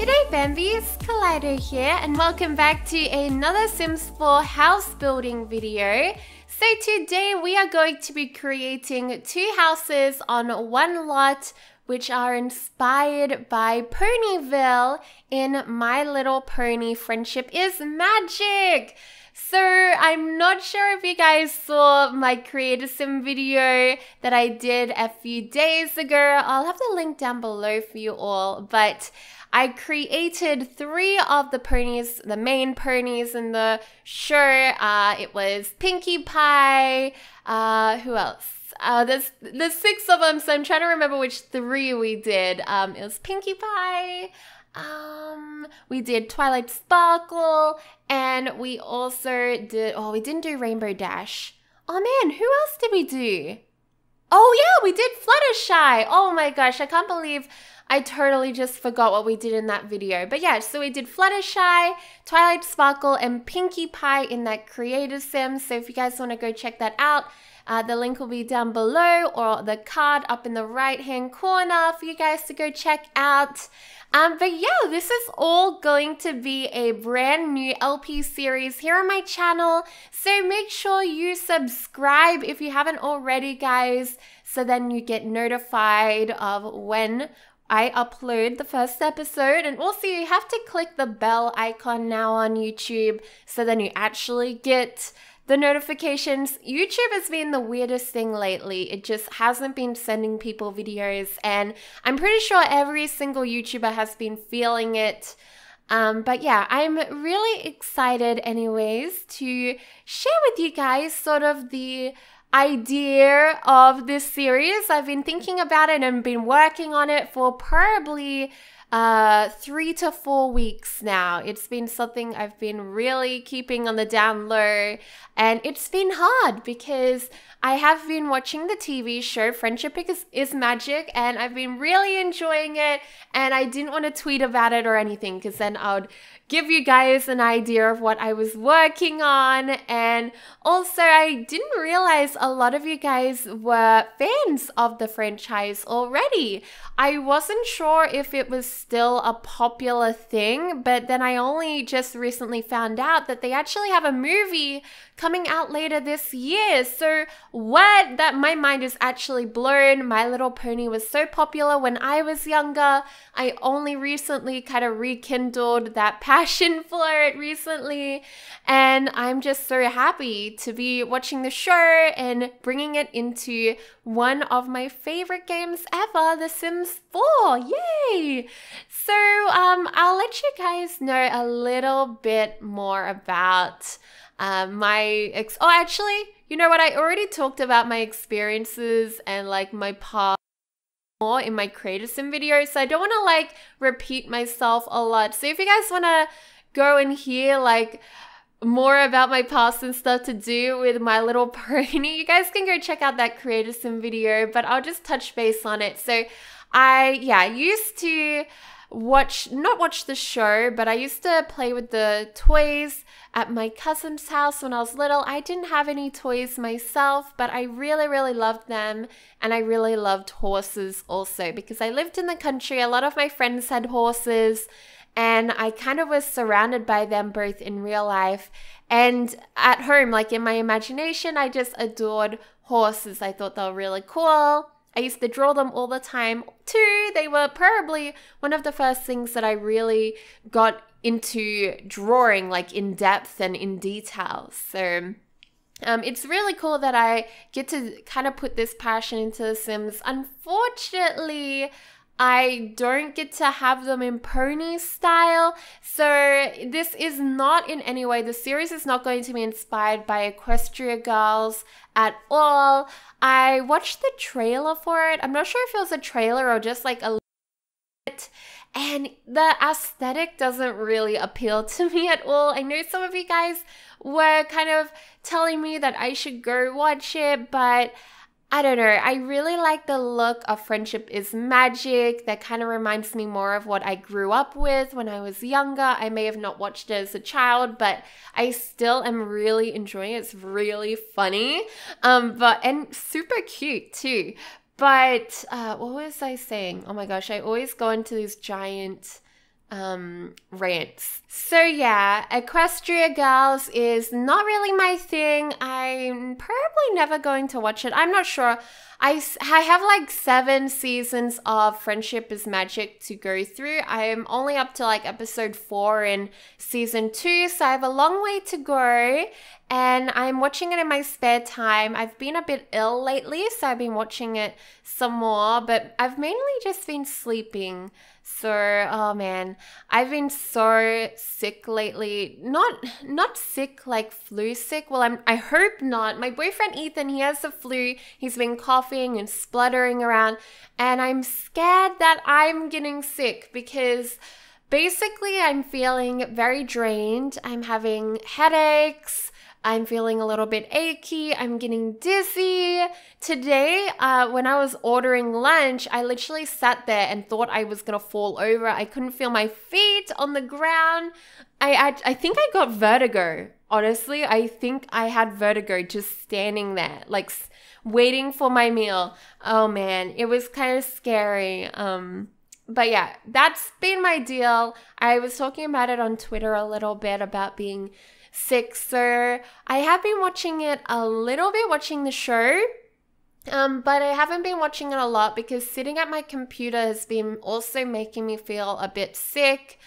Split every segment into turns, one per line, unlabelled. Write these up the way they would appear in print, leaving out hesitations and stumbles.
G'day Bambies, Kaleidow here and welcome back to another Sims 4 house building video. So today we are going to be creating two houses on one lot which are inspired by Ponyville in My Little Pony Friendship is Magic. So I'm not sure if you guys saw my Create a Sim video that I did a few days ago. I'll have the link down below for you all, but I created three of the ponies, the main ponies in the show. It was Pinkie Pie, who else? There's six of them, so I'm trying to remember which three we did. It was Pinkie Pie, we did Twilight Sparkle, and we also did, oh, we didn't do Rainbow Dash. Oh man, who else did we do? Oh yeah, we did Fluttershy. Oh my gosh, I can't believe I totally just forgot what we did in that video. But yeah, so we did Fluttershy, Twilight Sparkle, and Pinkie Pie in that Creator Sim. So if you guys want to go check that out, the link will be down below or the card up in the right-hand corner for you guys to go check out. But yeah, this is all going to be a brand new LP series here on my channel. So make sure you subscribe if you haven't already, guys, so then you get notified of when I upload the first episode. And also you have to click the bell icon now on YouTube so then you actually get the notifications. YouTube has been the weirdest thing lately. It just hasn't been sending people videos, and I'm pretty sure every single YouTuber has been feeling it. But yeah, I'm really excited anyways to share with you guys sort of the idea of this series. I've been thinking about it and been working on it for probably 3 to 4 weeks now. It's been something I've been really keeping on the down low, and it's been hard because I have been watching the TV show Friendship is Magic, and I've been really enjoying it, and I didn't want to tweet about it or anything because then I would give you guys an idea of what I was working on. And also I didn't realize a lot of you guys were fans of the franchise already. I wasn't sure if it was still a popular thing, but then I only just recently found out that they actually have a movie coming out later this year. So what? That my mind is actually blown. My Little Pony was so popular when I was younger. I only recently kind of rekindled that passion for it recently, and I'm just so happy to be watching the show and bringing it into one of my favorite games ever, The Sims 4. Yay! So I'll let you guys know a little bit more about actually, you know what, I already talked about my experiences and like my past more in my Create a Sim video, so I don't want to like repeat myself a lot. So if you guys want to go and hear like more about my past and stuff to do with My Little Pony, you guys can go check out that Create a Sim video, but I'll just touch base on it. So I used to not watch the show, but I used to play with the toys at my cousin's house when I was little. I didn't have any toys myself, but I really loved them, and I really loved horses also because I lived in the country. A lot of my friends had horses, and I kind of was surrounded by them both in real life and at home. Like in my imagination, I just adored horses. I thought they were really cool. I used to draw them all the time too. They were probably one of the first things that I really got into drawing, like in depth and in detail. So it's really cool that I get to kind of put this passion into The Sims. Unfortunately, I don't get to have them in pony style, so this is not in any way, the series is not going to be inspired by Equestria Girls at all. I watched the trailer for it. I'm not sure if it was a trailer or just like a bit, and the aesthetic doesn't really appeal to me at all. I know some of you guys were kind of telling me that I should go watch it, but I don't know, I really like the look of Friendship is Magic. That kind of reminds me more of what I grew up with when I was younger. I may have not watched it as a child, but I still am really enjoying it. It's really funny, and super cute too. But what was I saying? Oh my gosh, I always go into these giant rants. So yeah, Equestria Girls is not really my thing. I'm probably never going to watch it. I'm not sure. I have like 7 seasons of Friendship is Magic to go through. I am only up to like episode 4 in season 2, so I have a long way to go. And I'm watching it in my spare time. I've been a bit ill lately, so I've been watching it some more, but I've mainly just been sleeping. So, oh man, I've been so sick lately. Not sick like flu sick. Well, I hope not. My boyfriend Ethan, he has the flu. He's been coughing and spluttering around, and I'm scared that I'm getting sick because basically I'm feeling very drained. I'm having headaches. I'm feeling a little bit achy. I'm getting dizzy. Today, when I was ordering lunch, I literally sat there and thought I was going to fall over. I couldn't feel my feet on the ground. I think I got vertigo. Honestly, I think I had vertigo just standing there, like waiting for my meal. Oh man, it was kind of scary. But yeah, that's been my deal. I was talking about it on Twitter a little bit about being sick, so I have been watching it a little bit, watching the show, but I haven't been watching it a lot because sitting at my computer has been also making me feel a bit sick.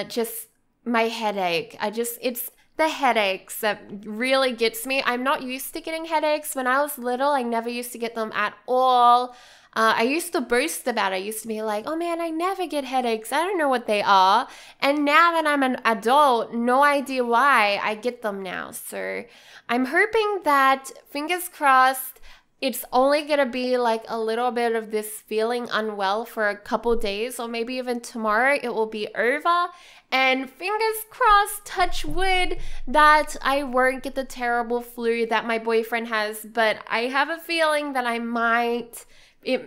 Just my headache. It's the headaches that really gets me. I'm not used to getting headaches. When I was little, I never used to get them at all. I used to boast about it. I used to be like, oh man, I never get headaches. I don't know what they are. And now that I'm an adult, no idea why I get them now. So I'm hoping that, fingers crossed, it's only going to be like a little bit of this feeling unwell for a couple days, or maybe even tomorrow it will be over. And fingers crossed, touch wood, that I won't get the terrible flu that my boyfriend has. But I have a feeling that I might.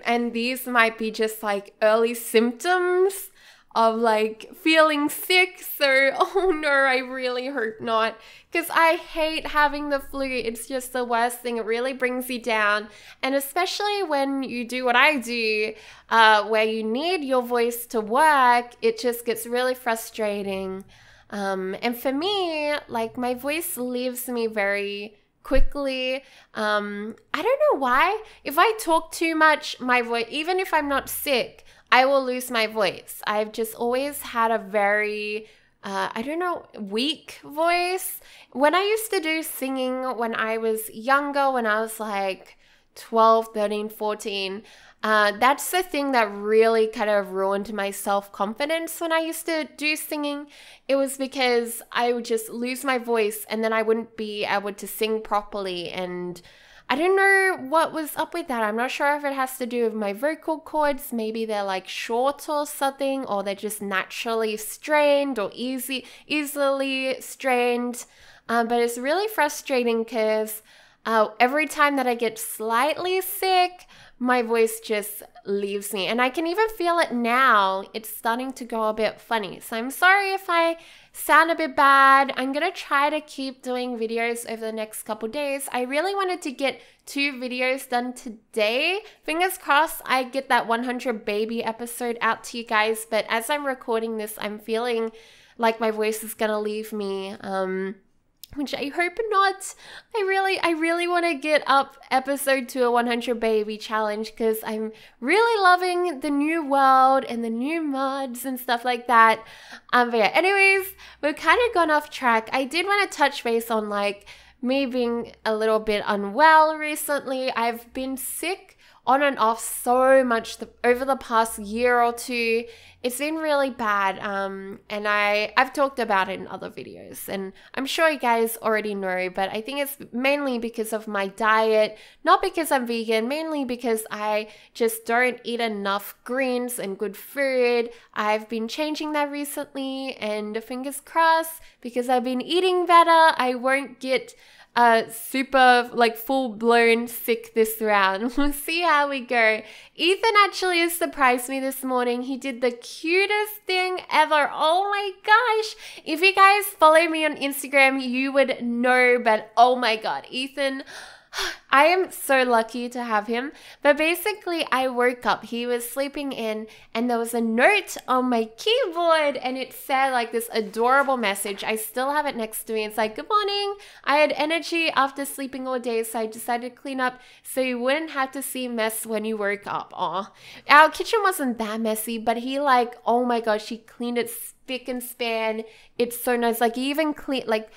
And these might be just like early symptoms of like feeling sick. So, oh no, I really hope not, because I hate having the flu. It's just the worst thing. It really brings you down. And especially when you do what I do, where you need your voice to work, it just gets really frustrating. And for me, like my voice leaves me very quickly. I don't know why. If I talk too much, my voice, even if I'm not sick, I will lose my voice. I've just always had a very, weak voice. When I used to do singing when I was younger, when I was like 12, 13, 14, that's the thing that really kind of ruined my self-confidence when I used to do singing. It was because I would just lose my voice and then I wouldn't be able to sing properly. And I don't know what was up with that. I'm not sure if it has to do with my vocal cords. Maybe they're like short or something, or they're just naturally strained or easily strained. But it's really frustrating because every time that I get slightly sick, my voice just leaves me. And I can even feel it now. It's starting to go a bit funny. So I'm sorry if I sound a bit bad. I'm going to try to keep doing videos over the next couple days. I really wanted to get 2 videos done today. Fingers crossed I get that 100 baby episode out to you guys. But as I'm recording this, I'm feeling like my voice is going to leave me. Which I hope not. I really want to get up episode to a 100 baby challenge because I'm really loving the new world and the new mods and stuff like that. But yeah, anyways, we've kind of gone off track. I did want to touch base on like me being a little bit unwell recently. I've been sick on and off so much over the past year or 2. It's been really bad, and I've talked about it in other videos, and I'm sure you guys already know, but I think it's mainly because of my diet, not because I'm vegan, mainly because I just don't eat enough greens and good food. I've been changing that recently, and fingers crossed, because I've been eating better, I won't get super like full-blown sick this round. We'll see how we go. Ethan actually has surprised me this morning. He did the cutest thing ever. Oh my gosh. If you guys follow me on Instagram, you would know, but oh my god, Ethan, I am so lucky to have him. But basically, I woke up. He was sleeping in, and there was a note on my keyboard, and it said like this adorable message. I still have it next to me. It's like, "Good morning. I had energy after sleeping all day, so I decided to clean up so you wouldn't have to see mess when you woke up." Aw. Our kitchen wasn't that messy, but he like, oh my gosh, he cleaned it spick and span. It's so nice. Like, he even cleaned, like,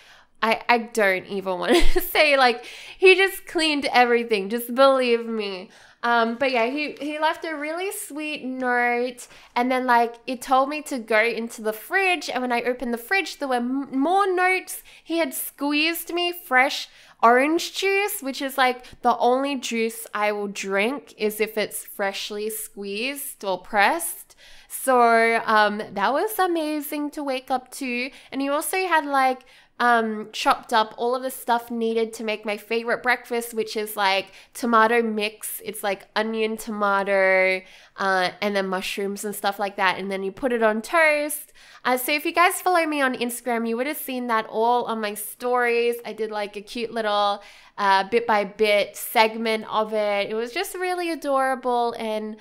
I don't even want to say, like, he just cleaned everything, just believe me. But yeah, he left a really sweet note, and then like it told me to go into the fridge, and when I opened the fridge there were more notes. He had squeezed me fresh orange juice, which is like the only juice I will drink is if it's freshly squeezed or pressed. So that was amazing to wake up to. And he also had like chopped up all of the stuff needed to make my favorite breakfast, which is like tomato mix. It's like onion, tomato, and then mushrooms and stuff like that. And then you put it on toast. So if you guys follow me on Instagram, you would have seen that all on my stories. I did like a cute little bit by bit segment of it. It was just really adorable. And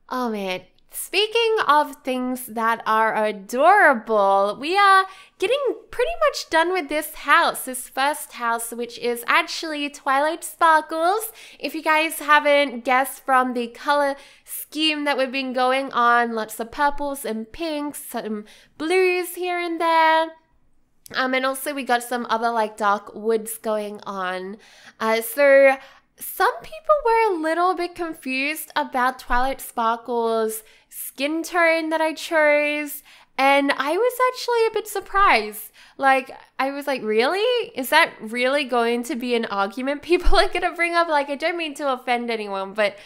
oh man, speaking of things that are adorable, we are getting pretty much done with this house, this first house, which is actually Twilight Sparkles. If you guys haven't guessed from the color scheme that we've been going on, lots of purples and pinks, some blues here and there. And also we got some other like dark woods going on. So some people were a little bit confused about Twilight Sparkle's skin tone that I chose, and I was actually a bit surprised. Like, I was like, really? Is that really going to be an argument people are going to bring up? Like, I don't mean to offend anyone, but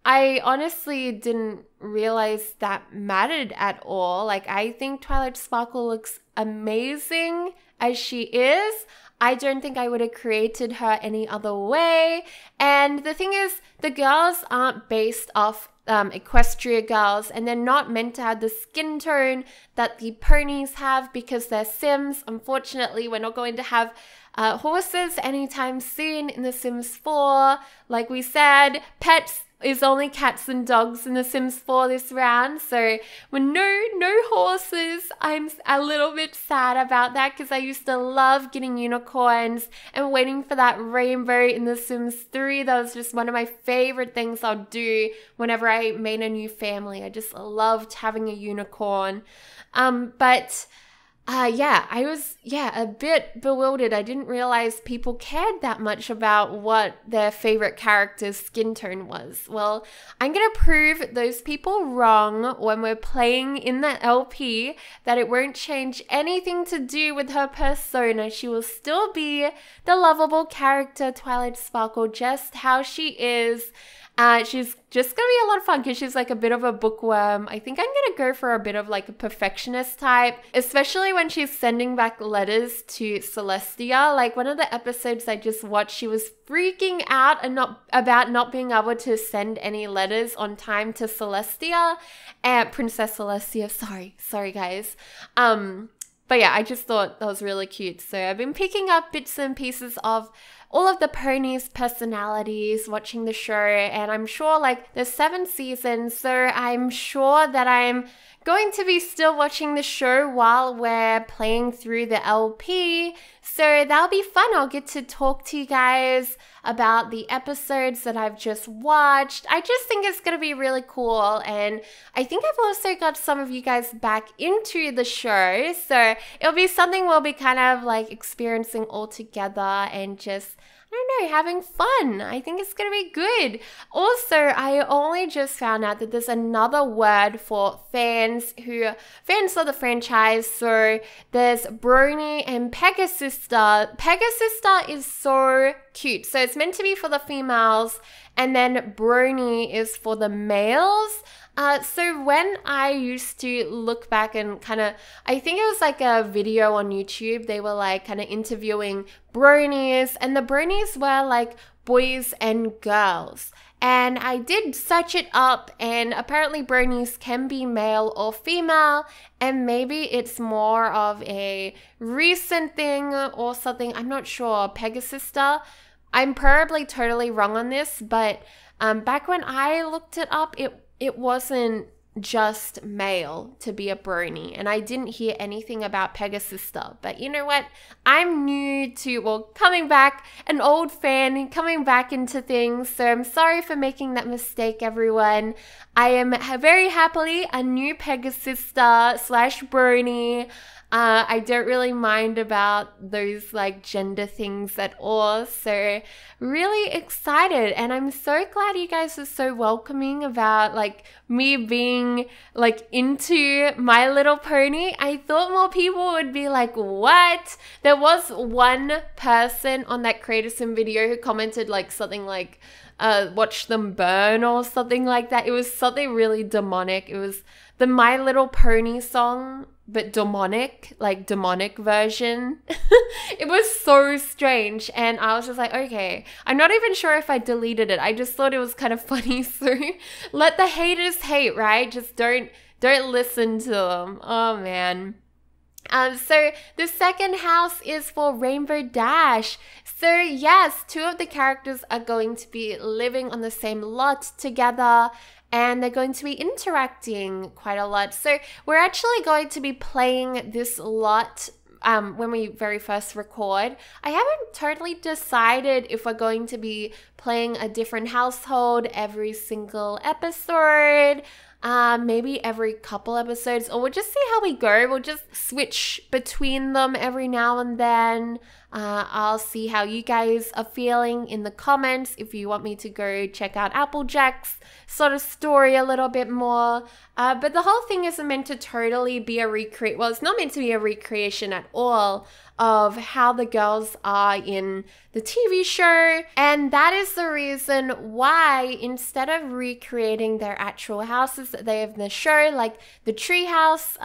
I honestly didn't realize that mattered at all. Like, I think Twilight Sparkle looks amazing as she is. I don't think I would have created her any other way. And the thing is, the girls aren't based off Equestria girls, and they're not meant to have the skin tone that the ponies have because they're Sims. Unfortunately, we're not going to have horses anytime soon in The Sims 4. Like we said, pets is only cats and dogs in The Sims 4 this round. So with no horses, I'm a little bit sad about that because I used to love getting unicorns and waiting for that rainbow in The Sims 3. That was just one of my favorite things I'd do whenever I made a new family. I just loved having a unicorn. I was a bit bewildered. I didn't realize people cared that much about what their favorite character's skin tone was. Well, I'm going to prove those people wrong when we're playing in the LP, that it won't change anything to do with her persona. She will still be the lovable character Twilight Sparkle, just how she is. She's just gonna be a lot of fun because she's like a bit of a bookworm. I think I'm gonna go for a bit of like a perfectionist type, especially when she's sending back letters to Celestia. Like one of the episodes I just watched, she was freaking out and about not being able to send any letters on time to Celestia and Princess Celestia. Sorry guys. But yeah, I just thought that was really cute. So I've been picking up bits and pieces of all of the ponies' personalities, watching the show, and I'm sure like there's 7 seasons, so I'm sure that I'm going to be still watching the show while we're playing through the LP. So that'll be fun. I'll get to talk to you guys about the episodes that I've just watched. I just think it's going to be really cool, and I think I've also got some of you guys back into the show, so it'll be something we'll be kind of like experiencing all together and just, I don't know, having fun. I think it's going to be good. Also, I only just found out that there's another word for fans of the franchise. So there's Brony and Pegasister. Pegasister is so cute. So it's meant to be for the females, and then Brony is for the males. So when I used to look back and I think it was like a video on YouTube, they were like kind of interviewing bronies, and the bronies were like boys and girls. And I did search it up, and apparently bronies can be male or female, and maybe it's more of a recent thing or something. I'm not sure. Pegasister. I'm probably totally wrong on this, but back when I looked it up, it wasn't just male to be a brony, and I didn't hear anything about Pegasister. But you know what? I'm new to, well, coming back, an old fan, coming back into things, so I'm sorry for making that mistake, everyone. I am very happily a new Pegasister / brony. I don't really mind about those like gender things at all, so really excited, and I'm so glad you guys are so welcoming about like me being like into My Little Pony. I thought more people would be like, what? There was one person on that Creator Sim video who commented like something like watch them burn or something like that. It was something really demonic. It was the My Little Pony song, but demonic, like demonic version. It was so strange, and I was just like, okay, I'm not even sure if I deleted it. I just thought it was kind of funny, so let the haters hate, right? Just don't listen to them. Oh man. So the second house is for Rainbow Dash. So yes, 2 of the characters are going to be living on the same lot together, and they're going to be interacting quite a lot. So we're actually going to be playing this lot when we very first record. I haven't totally decided if we're going to be playing a different household every single episode. Maybe every couple episodes, or we'll just see how we go. We'll just switch between them every now and then. I'll see how you guys are feeling in the comments if you want me to go check out Applejack's sort of story a little bit more. But the whole thing isn't meant to totally be a recreate. Well, it's not meant to be a recreation at all of how the girls are in the TV show, and that is the reason why instead of recreating their actual houses that they have in the show, like the treehouse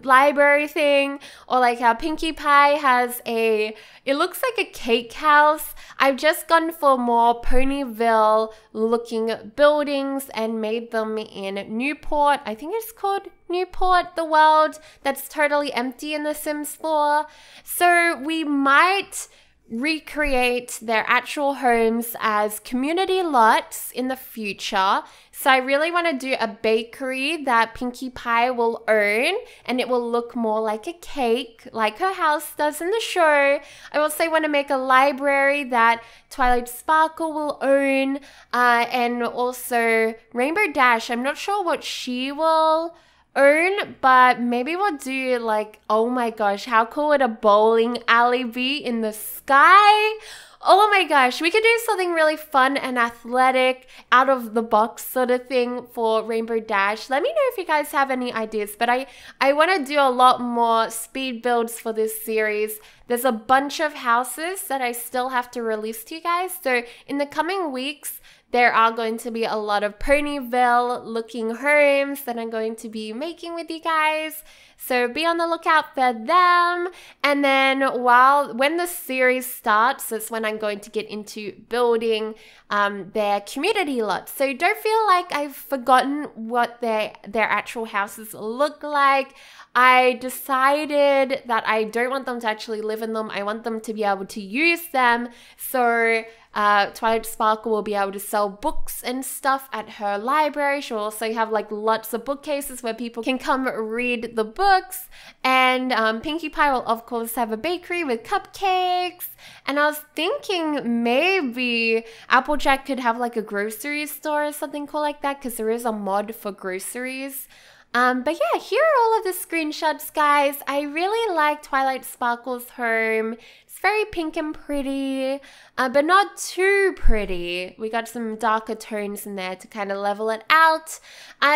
library thing, or like how Pinkie Pie has it looks like a cake house, I've just gone for more Ponyville looking buildings and made them in Newport. I think it's called Newport, the world that's totally empty in The Sims 4. So we might recreate their actual homes as community lots in the future. So I really want to do a bakery that Pinkie Pie will own, and it will look more like a cake, like her house does in the show. I also want to make a library that Twilight Sparkle will own, and also Rainbow Dash. I'm not sure what she will own, but maybe we'll do like, oh my gosh, how cool would a bowling alley be in the sky? Oh my gosh, we could do something really fun and athletic, out of the box sort of thing for Rainbow Dash. Let me know if you guys have any ideas, but I want to do a lot more speed builds for this series. There's a bunch of houses that I still have to release to you guys, so in the coming weeks, there are going to be a lot of Ponyville looking homes that I'm going to be making with you guys. So be on the lookout for them. And then when the series starts, that's when I'm going to get into building their community lots. So don't feel like I've forgotten what their actual houses look like. I decided that I don't want them to actually live in them. I want them to be able to use them. So Twilight Sparkle will be able to sell books and stuff at her library. She'll also have like lots of bookcases where people can come read the books. And Pinkie Pie will of course have a bakery with cupcakes. And I was thinking maybe Applejack could have like a grocery store or something cool like that, because there is a mod for groceries. But yeah, here are all of the screenshots, guys. I really like Twilight Sparkle's home. It's very pink and pretty, but not too pretty. We got some darker tones in there to kind of level it out.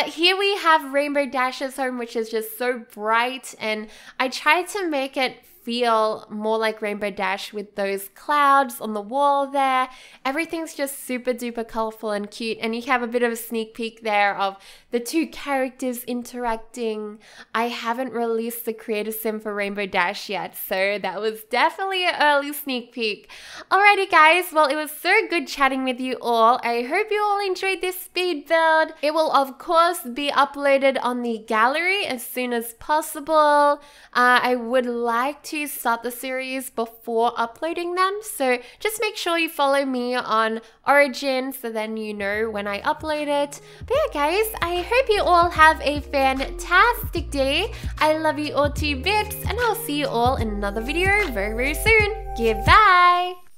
Here we have Rainbow Dash's home, which is just so bright, and I tried to make it feel more like Rainbow Dash with those clouds on the wall there. Everything's just super duper colorful and cute, and you have a bit of a sneak peek there of the 2 characters interacting. I haven't released the Creator Sim for Rainbow Dash yet, so that was definitely an early sneak peek. Alrighty guys, well it was so good chatting with you all. I hope you all enjoyed this speed build. It will of course be uploaded on the gallery as soon as possible. I would like to start the series before uploading them, so just make sure you follow me on Origin so then you know when I upload it. But yeah guys, I hope you all have a fantastic day. I love you all to bits, and I'll see you all in another video very, very soon. Goodbye!